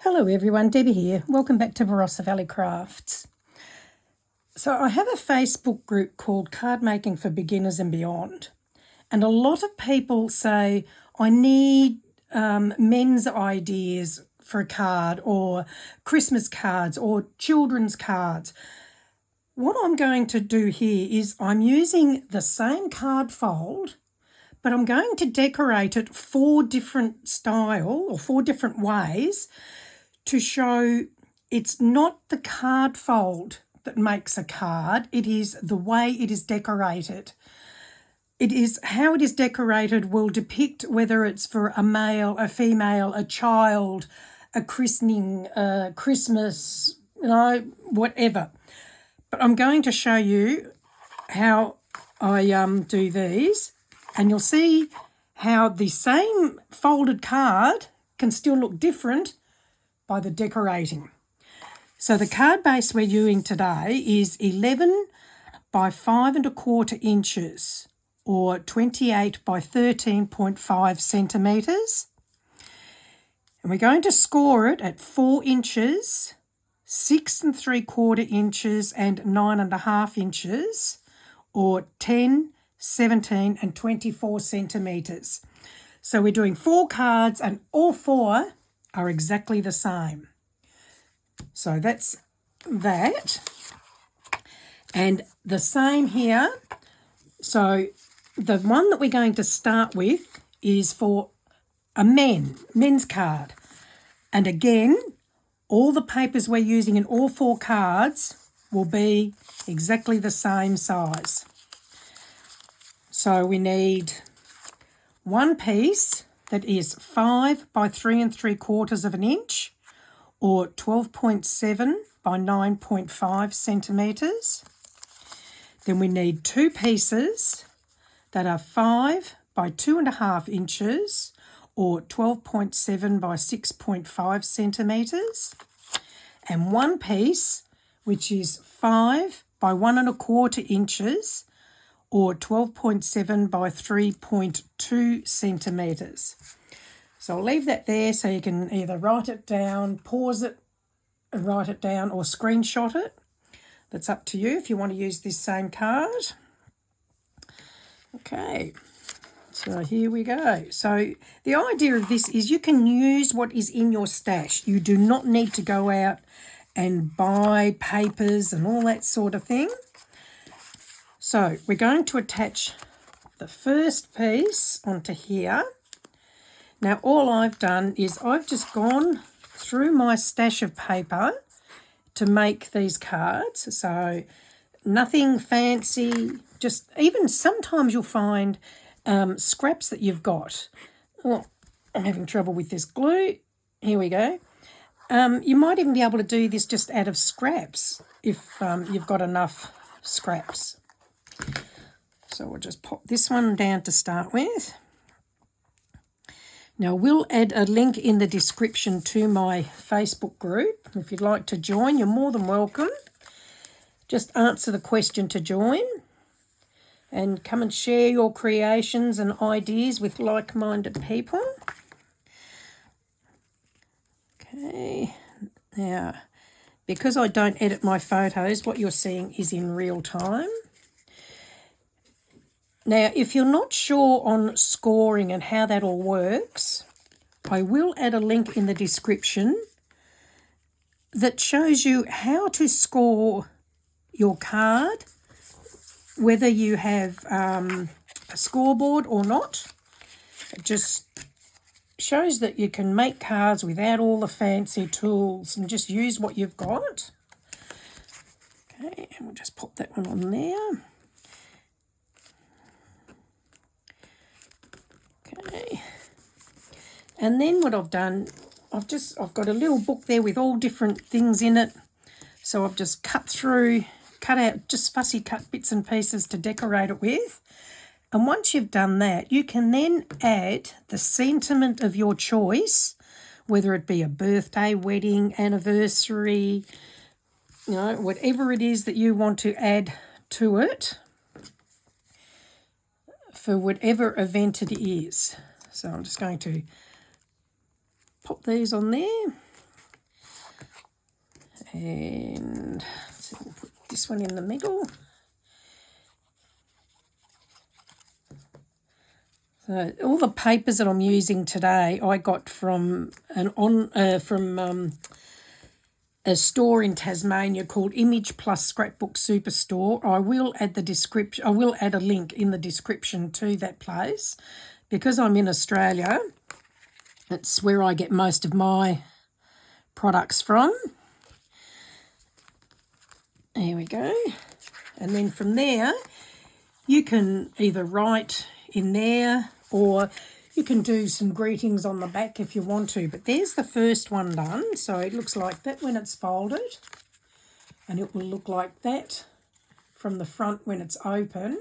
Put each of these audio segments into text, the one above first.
Hello everyone, Debbie here. Welcome back to Barossa Valley Crafts. So I have a Facebook group called Cardmaking for Beginners and Beyond. And a lot of people say, I need men's ideas for a card or Christmas cards or children's cards. What I'm going to do here is I'm using the same card fold, but I'm going to decorate it 4 different style or 4 different ways to show it's not the card fold that makes a card, it is the way it is decorated. It is how it is decorated will depict whether it's for a male, a female, a child, a christening, a Christmas, whatever. But I'm going to show you how I do these, and you'll see how the same folded card can still look different by the decorating. So the card base we're using today is 11 by 5 1/4 inches or 28 by 13.5 centimetres. And we're going to score it at 4 inches, 6 3/4 inches and 9 1/2 inches or 10, 17 and 24 centimetres. So we're doing 4 cards and all 4 are exactly the same. So that's that. And the same here. So the one that we're going to start with is for a men's card. And again, all the papers we're using in all 4 cards will be exactly the same size. So we need one piece that is 5 by 3 3/4 inch or 12.7 by 9.5 centimetres. Then we need 2 pieces that are 5 by 2 1/2 inches or 12.7 by 6.5 centimetres. And one piece which is 5 by 1 1/4 inches or 12.7 by 3.2 centimetres. So I'll leave that there so you can either write it down, pause it and write it down, or screenshot it. That's up to you if you want to use this same card. Okay, so here we go. So the idea of this is you can use what is in your stash. You do not need to go out and buy papers and all that sort of thing. So we're going to attach the first piece onto here. Now all I've done is I've just gone through my stash of paper to make these cards. So nothing fancy, just even sometimes you'll find scraps that you've got. Oh, I'm having trouble with this glue. Here we go. You might even be able to do this just out of scraps if you've got enough scraps. So we'll just pop this one down to start with. Now we'll add a link in the description to my Facebook group. If you'd like to join, you're more than welcome. Just answer the question to join and come and share your creations and ideas with like-minded people. Okay, now because I don't edit my photos, what you're seeing is in real time. Now, if you're not sure on scoring and how that all works, I will add a link in the description that shows you how to score your card, whether you have a scoreboard or not. It just shows that you can make cards without all the fancy tools and just use what you've got. Okay, and we'll just pop that one on there. Okay, and then what I've done, I've got a little book there with all different things in it. So I've just cut out just fussy cut bits and pieces to decorate it with. And once you've done that, you can then add the sentiment of your choice, whether it be a birthday, wedding, anniversary, whatever it is that you want to add to it for whatever event it is. So I'm just going to pop these on there. And so we'll put this one in the middle. So all the papers that I'm using today I got from a store in Tasmania called Image Plus Scrapbook Superstore. I will add a link in the description to that place. Because I'm in Australia, it's where I get most of my products from. There we go. And then from there, you can either write in there or you can do some greetings on the back if you want to. But there's the first one done. So it looks like that when it's folded. And it will look like that from the front when it's open.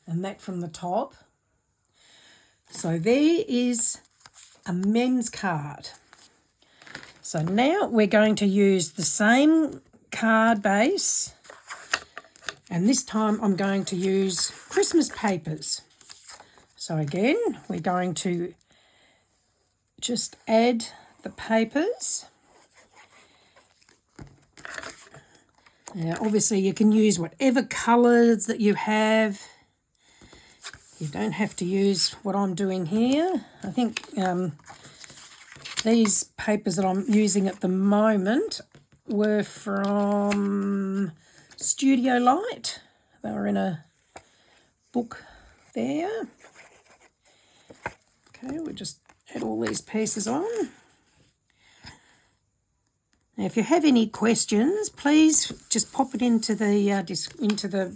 And that from the top. So there is a men's card. So now we're going to use the same card base. And this time I'm going to use Christmas papers. So again, we're going to just add the papers. Now, obviously you can use whatever colours that you have. You don't have to use what I'm doing here. I think these papers that I'm using at the moment were from Studio Light. They were in a book there. Okay, we'll just add all these pieces on. Now, if you have any questions, please just pop it into the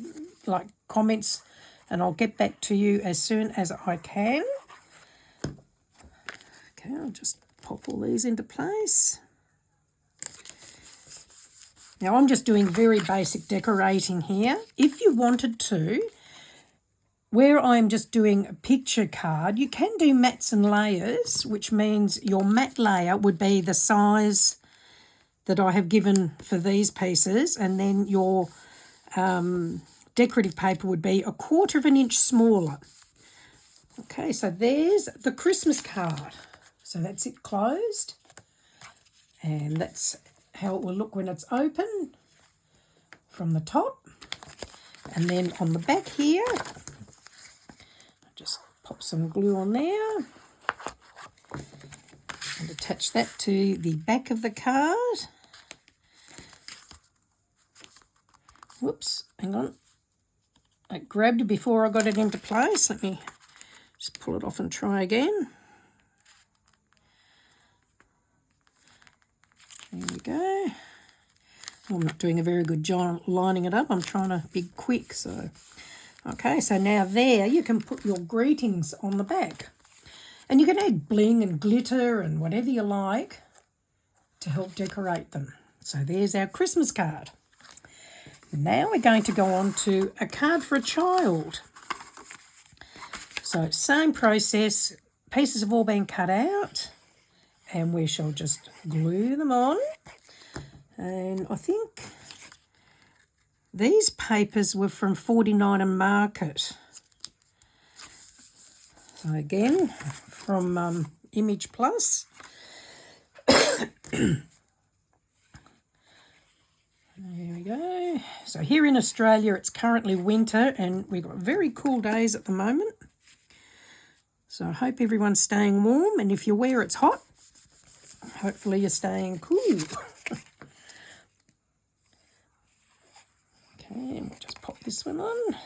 comments, and I'll get back to you as soon as I can. Okay, I'll just pop all these into place. Now, I'm just doing very basic decorating here. If you wanted to, where I'm just doing a picture card, you can do mats and layers, which means your mat layer would be the size that I have given for these pieces, and then your decorative paper would be 1/4 of an inch smaller. Okay, so there's the Christmas card. So that's it closed, and that's how it will look when it's open from the top. And then on the back here, just pop some glue on there and attach that to the back of the card. Whoops, hang on. It grabbed before I got it into place. Let me just pull it off and try again. There we go. I'm not doing a very good job lining it up. I'm trying to be quick. So, okay, so now there you can put your greetings on the back. And you can add bling and glitter and whatever you like to help decorate them. So there's our Christmas card. Now we're going to go on to a card for a child. So same process, pieces have all been cut out, and we shall just glue them on. And I think these papers were from 49 and Market. So again, from Image Plus. There we go. So here in Australia, it's currently winter and we've got very cool days at the moment. So I hope everyone's staying warm, and if you're where it's hot, hopefully you're staying cool. Okay, and we'll just pop this one on.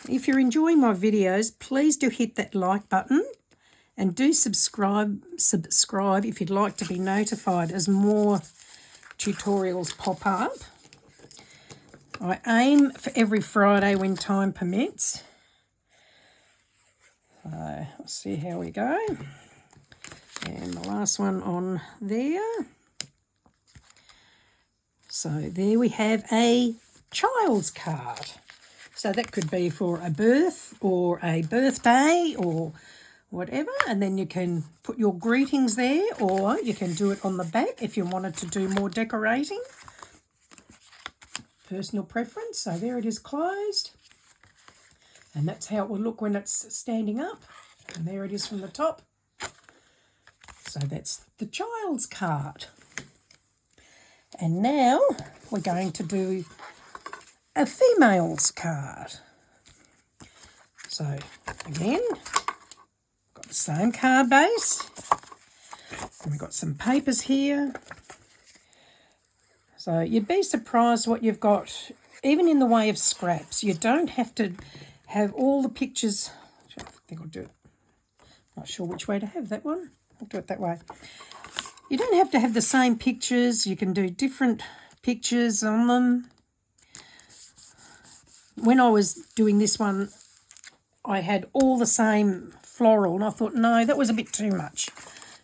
If you're enjoying my videos, please do hit that like button and do subscribe if you'd like to be notified as more tutorials pop up. I aim for every Friday when time permits. So let's see how we go. And the last one on there. So there we have a child's card. So that could be for a birth or a birthday or whatever, and then you can put your greetings there, or you can do it on the back if you wanted to do more decorating. Personal preference. So there it is closed, and that's how it will look when it's standing up, and there it is from the top. So that's the child's card. And now we're going to do a female's card. So again, got the same card base. And we've got some papers here. So you'd be surprised what you've got, even in the way of scraps. You don't have to have all the pictures. I think I'll do it. Not sure which way to have that one. I'll do it that way. You don't have to have the same pictures. You can do different pictures on them. When I was doing this one, I had all the same floral, and I thought, no, that was a bit too much.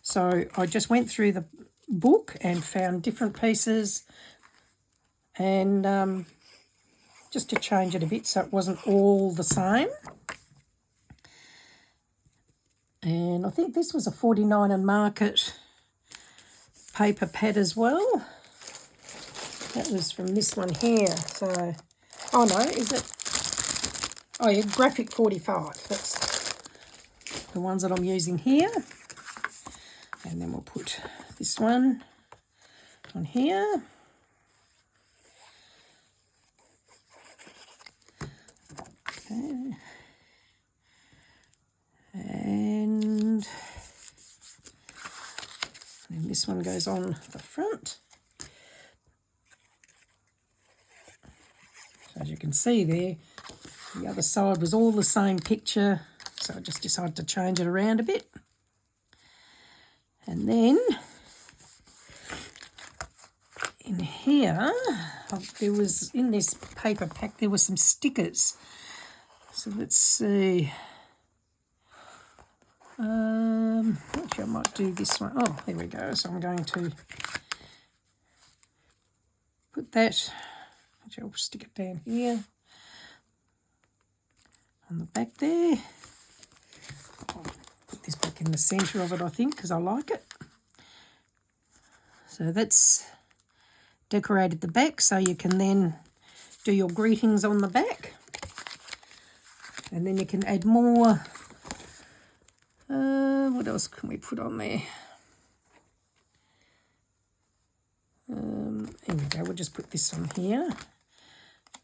So I just went through the book and found different pieces, and just to change it a bit so it wasn't all the same. And I think this was a 49 and Market paper pad as well. That was from this one here. So, oh no, is it? Oh yeah, Graphic 45. That's the ones that I'm using here. And then we'll put this one on here. Okay. And then this one goes on the front. So as you can see there, the other side was all the same picture, so I just decided to change it around a bit. And then in here, there was, in this paper pack, there were some stickers. So let's see. Actually, I might do this one. Oh, there we go. So I'm going to put that. Actually, I'll stick it down here on the back there. I'll put this back in the centre of it, I think, because I like it. So that's decorated the back, so you can then do your greetings on the back. And then you can add more. What else can we put on there? Here we go. We'll just put this on here.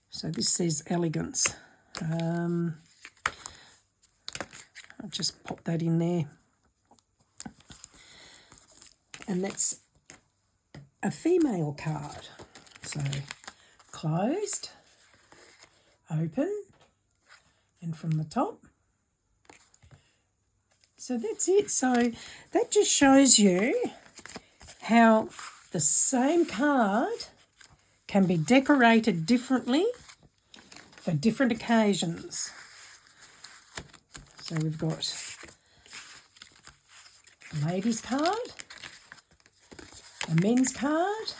So this says elegance. I'll just pop that in there. And that's a female card. So closed, open, and from the top. So that's it. So that just shows you how the same card can be decorated differently for different occasions. So we've got a ladies card, a men's card,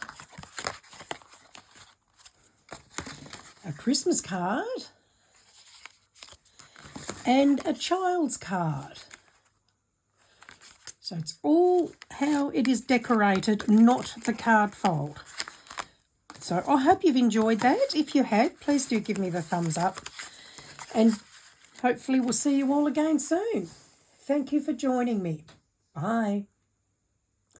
a Christmas card, and a child's card. So it's all how it is decorated, not the card fold. So I hope you've enjoyed that. If you have, please do give me the thumbs up. And hopefully we'll see you all again soon. Thank you for joining me. Bye.